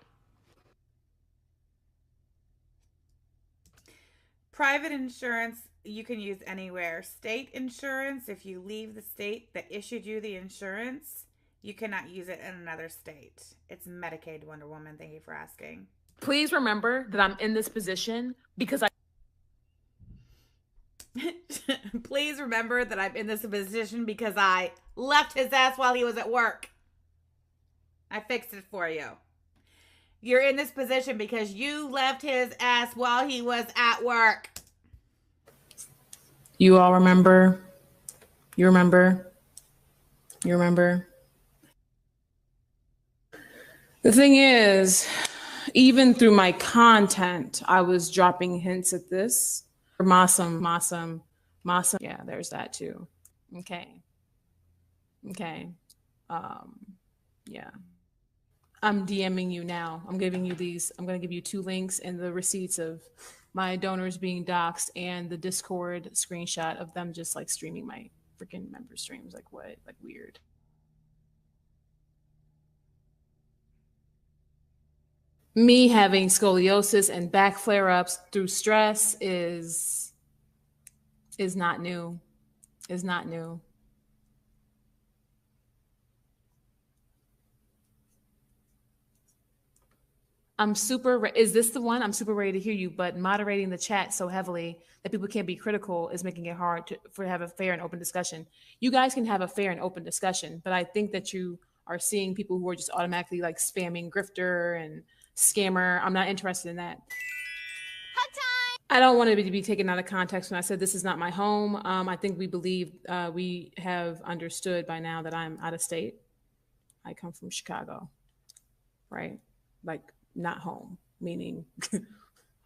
Private insurance you can use anywhere. State insurance, if you leave the state that issued you the insurance, you cannot use it in another state. It's Medicaid, Wonder Woman. Thank you for asking. Please remember that I'm in this position because Please remember that I'm in this position because I left his ass while he was at work. I fixed it for you. You're in this position because you left his ass while he was at work. You all remember? You remember? You remember? The thing is, even through my content, I was dropping hints at this. Masim. Yeah, there's that too. Okay. Yeah. I'm DMing you now. I'm giving you these. I'm going to give you 2 links and the receipts of my donors being doxxed and the Discord screenshot of them just like streaming my freaking member streams. Like what? Like weird. Me having scoliosis and back flare-ups through stress is not new. Is not new. Is this the one? I'm super ready to hear you, but moderating the chat so heavily that people can't be critical is making it hard to have a fair and open discussion. You guys can have a fair and open discussion, but I think that you are seeing people who are just automatically like spamming grifter and scammer. I'm not interested in that. Hot time! I don't want it to be taken out of context when I said this is not my home. I think we have understood by now that I'm out of state. I come from Chicago, right? Like, not home, meaning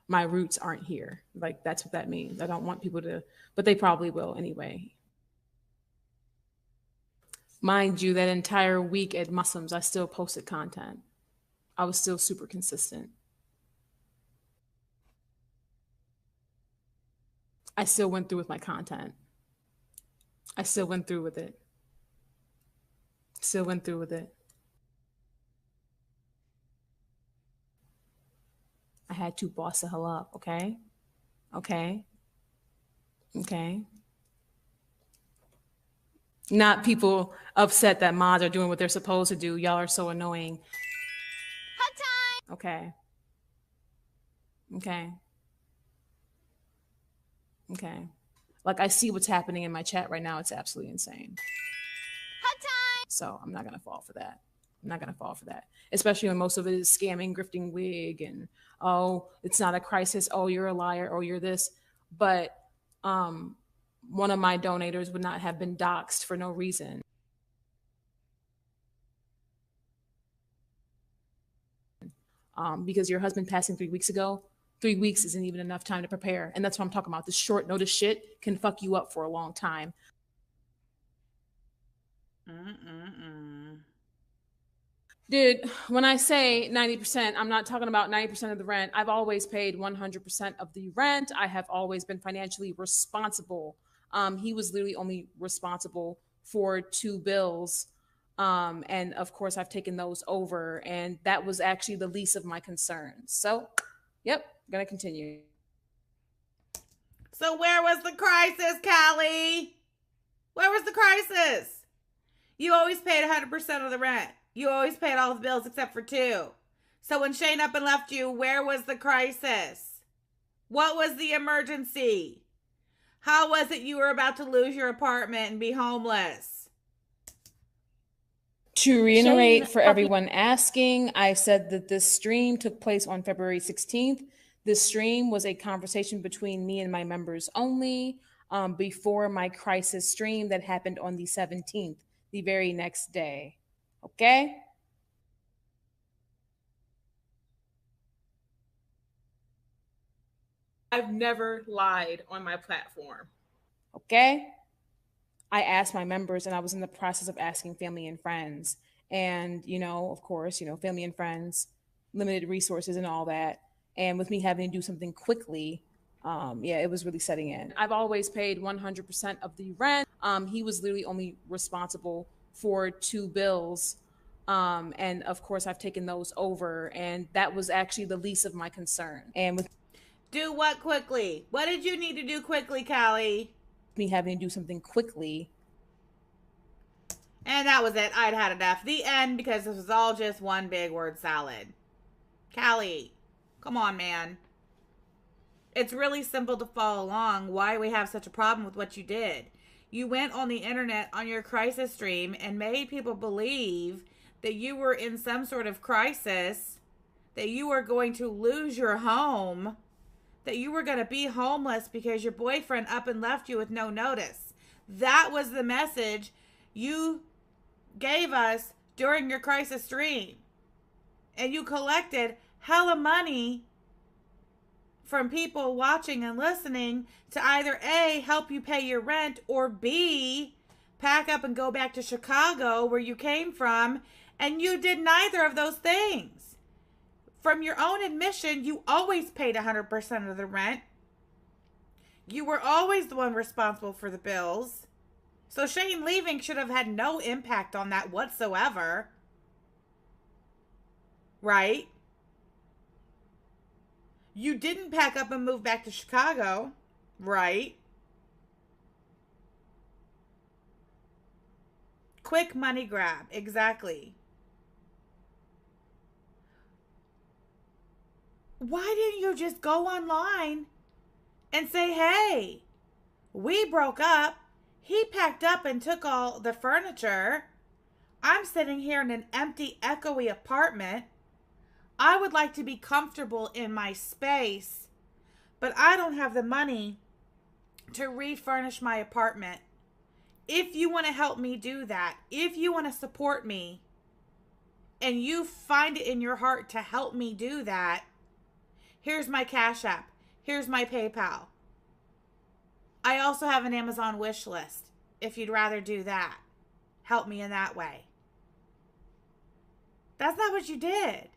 my roots aren't here. Like, that's what that means. I don't want people to, but they probably will anyway. Mind you, that entire week at Muslims, I still posted content. I was still super consistent. I still went through with my content. I still went through with it. Still went through with it. I had to boss the hell up, okay? Okay. Okay. Not people upset that mods are doing what they're supposed to do. Y'all are so annoying. Hot time. Okay. Okay. Okay. Like, I see what's happening in my chat right now. It's absolutely insane. Hot time. So I'm not gonna fall for that. I'm not gonna fall for that. Especially when most of it is scamming, grifting wig, and oh, it's not a crisis. Oh, you're a liar. Oh, you're this. But one of my donators would not have been doxxed for no reason. Because your husband passing 3 weeks ago, 3 weeks isn't even enough time to prepare. And that's what I'm talking about. This short notice shit can fuck you up for a long time. Dude, when I say 90%, I'm not talking about 90% of the rent. I've always paid 100% of the rent. I have always been financially responsible. He was literally only responsible for 2 bills. And of course, I've taken those over. And that was actually the least of my concerns. So, yep, gonna continue. So where was the crisis, Callie? Where was the crisis? You always paid 100% of the rent. You always paid all the bills except for 2. So when Shane up and left you, where was the crisis? What was the emergency? How was it you were about to lose your apartment and be homeless? To reiterate for everyone asking, I said that this stream took place on February 16th. This stream was a conversation between me and my members only before my crisis stream that happened on the 17th, the very next day. Okay? I've never lied on my platform. Okay? I asked my members, and I was in the process of asking family and friends. And, of course, family and friends, limited resources and all that. And with me having to do something quickly, it was really setting in. I've always paid 100% of the rent. He was literally only responsible for 2 bills. And of course, I've taken those over. And that was actually the least of my concern. And with do what quickly? What did you need to do quickly, Callie? Me having to do something quickly. And that was it. I'd had enough. The end, because this was all just one big word salad. Callie, come on, man. It's really simple to follow along why we have such a problem with what you did. You went on the internet on your crisis stream and made people believe that you were in some sort of crisis, that you were going to lose your home, that you were going to be homeless because your boyfriend up and left you with no notice. That was the message you gave us during your crisis stream. And you collected hella money from people watching and listening to either A, help you pay your rent, or B, pack up and go back to Chicago where you came from. And you did neither of those things. From your own admission, you always paid 100% of the rent. You were always the one responsible for the bills. So Shane leaving should have had no impact on that whatsoever. Right? You didn't pack up and move back to Chicago. Right? Quick money grab. Exactly. Why didn't you just go online and say, hey, we broke up. He packed up and took all the furniture. I'm sitting here in an empty, echoey apartment. I would like to be comfortable in my space. but I don't have the money to refurnish my apartment. If you want to help me do that, if you want to support me, and you find it in your heart to help me do that, here's my Cash App. Here's my PayPal. I also have an Amazon wish list if you'd rather do that. Help me in that way. That's not what you did.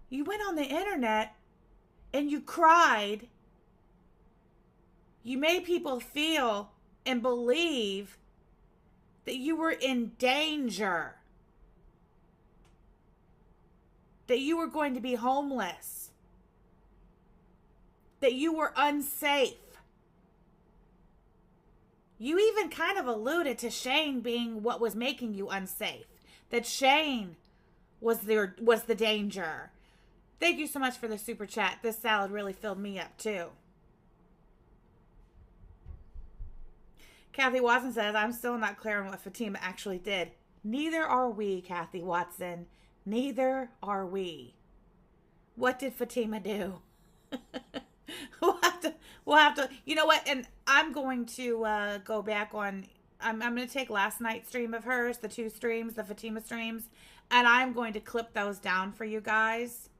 You went on the internet and you cried. You made people feel and believe that you were in danger, that you were going to be homeless, that you were unsafe. You even kind of alluded to Shane being what was making you unsafe, that Shane was the danger. Thank you so much for the super chat. This salad really filled me up too. Kathy Watson says, I'm still not clear on what Fatima actually did. Neither are we, Kathy Watson. Neither are we. What did Fatima do? We'll have to, you know what? And I'm going to go back on, I'm going to take last night's stream of hers, the 2 streams, the Fatima streams, and I'm going to clip those down for you guys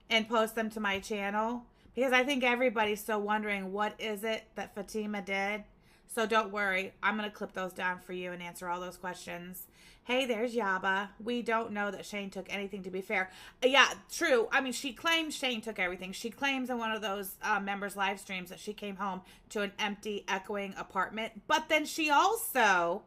and post them to my channel, because I think everybody's still wondering, what is it that Fatima did? So don't worry, I'm going to clip those down for you and answer all those questions. Hey, there's Yaba. We don't know that Shane took anything, to be fair. Yeah, true. I mean, she claims Shane took everything. She claims in one of those members' live streams that she came home to an empty, echoing apartment. But then she also,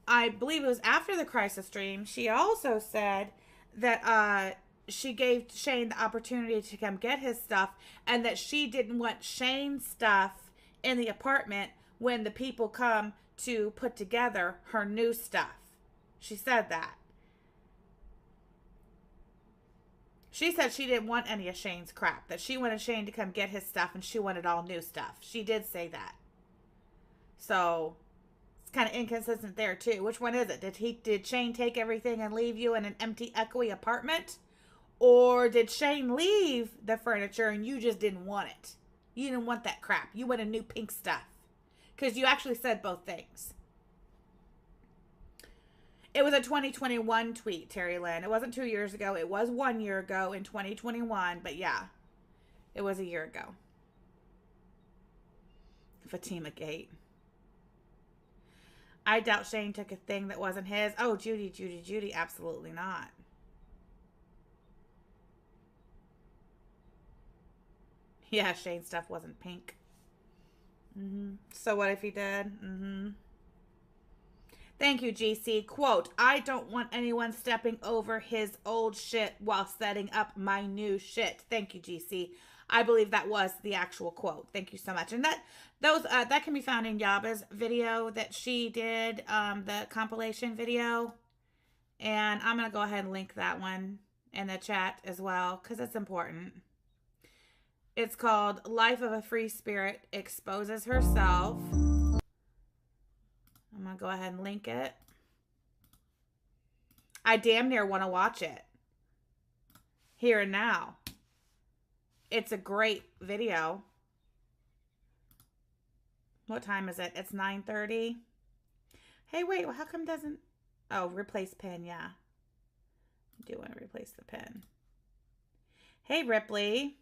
I believe it was after the crisis stream, she also said that she gave Shane the opportunity to come get his stuff, and that she didn't want Shane's stuff in the apartment when the people come to put together her new stuff. She said that. She said she didn't want any of Shane's crap, that she wanted Shane to come get his stuff and she wanted all new stuff. She did say that. So it's kind of inconsistent there too. Which one is it? Did Shane take everything and leave you in an empty, echoey apartment? Or did Shane leave the furniture and you just didn't want it? You didn't want that crap. You wanted new pink stuff. Because you actually said both things. It was a 2021 tweet, Terry Lynn. It wasn't 2 years ago. It was 1 year ago in 2021. But yeah, it was a year ago. Fatima Gate. I doubt Shane took a thing that wasn't his. Oh, Judy. Absolutely not. Yeah, Shane's stuff wasn't pink. So what if he did? Thank you, GC. Quote, I don't want anyone stepping over his old shit while setting up my new shit. Thank you, GC. I believe that was the actual quote. Thank you so much. And that can be found in Yaba's video that she did, the compilation video. And I'm going to go ahead and link that one in the chat as well, because it's important. It's called Life of a Free Spirit Exposes Herself. I'm going to go ahead and link it. I damn near want to watch it. Here and now. It's a great video. What time is it? It's 9:30. Hey, wait. Well, how come doesn't... Oh, replace pin. Yeah. I do want to replace the pin. Hey, Ripley.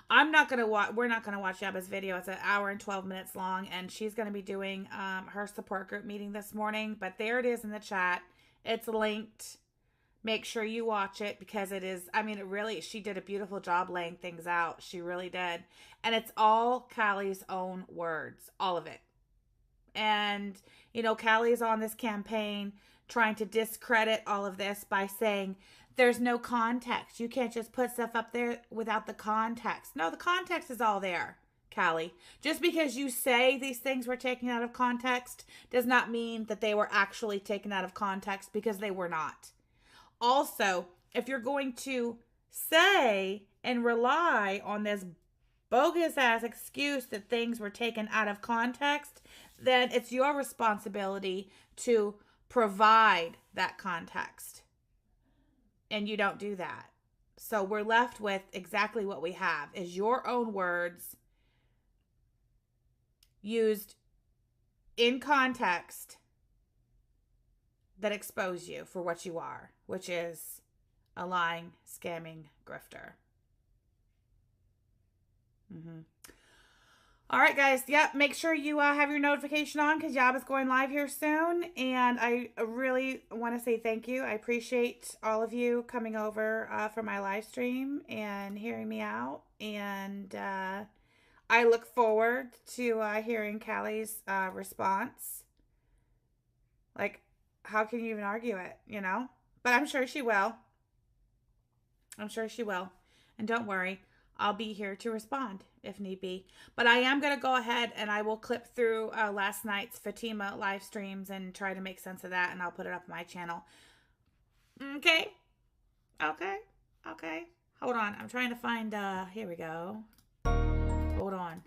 We're not going to watch Yaba's video. It's an hour and 12 minutes long, and she's going to be doing her support group meeting this morning, but there it is in the chat. It's linked. Make sure you watch it, because it is, I mean, she did a beautiful job laying things out. She really did. And it's all Callie's own words, all of it. And, you know, Callie's on this campaign trying to discredit all of this by saying, there's no context. You can't just put stuff up there without the context. No, the context is all there, Callie. Just because you say these things were taken out of context does not mean that they were actually taken out of context, because they were not. Also, if you're going to say and rely on this bogus ass excuse that things were taken out of context, then it's your responsibility to provide that context. And you don't do that. So we're left with exactly what we have is your own words used in context that expose you for what you are, which is a lying, scamming grifter. All right, guys. Yep. Make sure you have your notification on because Yab is going live here soon. And I really want to say thank you. I appreciate all of you coming over for my live stream and hearing me out. And I look forward to hearing Callie's response. Like, how can you even argue it, you know? But I'm sure she will. I'm sure she will. And don't worry, I'll be here to respond if need be. But I am going to go ahead and I will clip through last night's Fatima live streams and try to make sense of that, and I'll put it up on my channel. Okay. Okay. Okay. Hold on. I'm trying to find, here we go. Hold on.